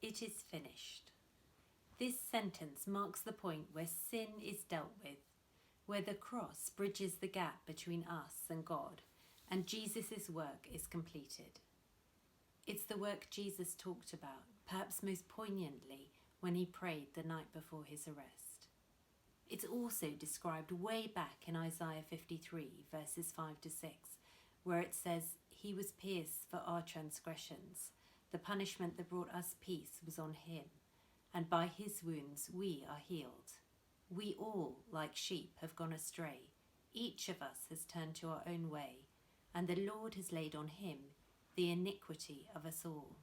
It is finished. This sentence marks the point where sin is dealt with, where the cross bridges the gap between us and God, and Jesus' work is completed. It's the work Jesus talked about, perhaps most poignantly, when he prayed the night before his arrest. It's also described way back in Isaiah 53, verses 5 to 6, where it says, "He was pierced for our transgressions. The punishment that brought us peace was on him, and by his wounds we are healed. We all, like sheep, have gone astray. Each of us has turned to our own way, and the Lord has laid on him the iniquity of us all."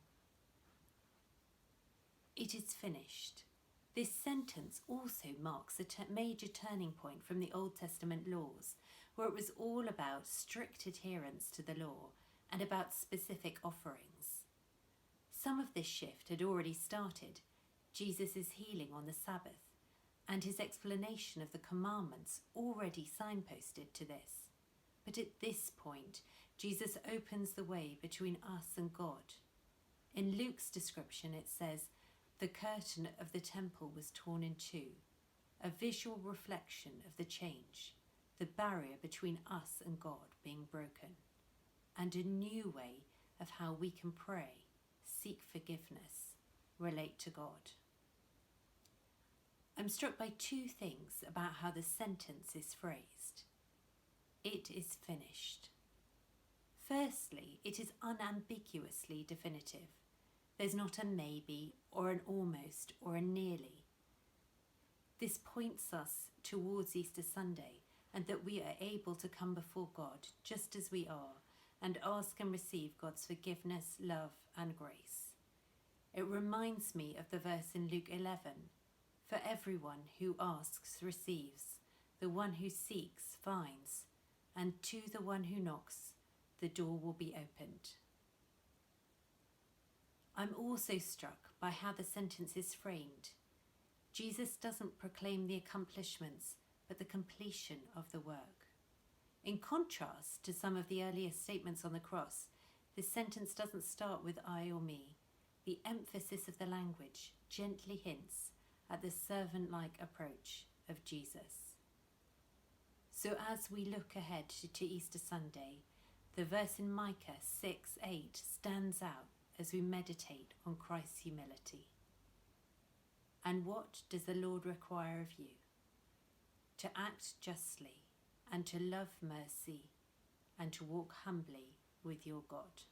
It is finished. This sentence also marks a major turning point from the Old Testament laws, where it was all about strict adherence to the law and about specific offerings. Some of this shift had already started, Jesus' healing on the Sabbath, and his explanation of the commandments already signposted to this. But at this point, Jesus opens the way between us and God. In Luke's description, it says, "The curtain of the temple was torn in two," a visual reflection of the change, the barrier between us and God being broken, and a new way of how we can pray, seek forgiveness, relate to God. I'm struck by two things about how the sentence is phrased. It is finished. Firstly, it is unambiguously definitive. There's not a maybe or an almost or a nearly. This points us towards Easter Sunday, and that we are able to come before God just as we are and ask and receive God's forgiveness, love and grace. It reminds me of the verse in Luke 11, "For everyone who asks receives, the one who seeks finds, and to the one who knocks the door will be opened." I'm also struck by how the sentence is framed. Jesus doesn't proclaim the accomplishments, but the completion of the work. In contrast to some of the earlier statements on the cross, this sentence doesn't start with I or me. The emphasis of the language gently hints at the servant-like approach of Jesus. So as we look ahead to Easter Sunday, the verse in Micah 6:8 stands out as we meditate on Christ's humility. And what does the Lord require of you? To act justly, and to love mercy, and to walk humbly with your God.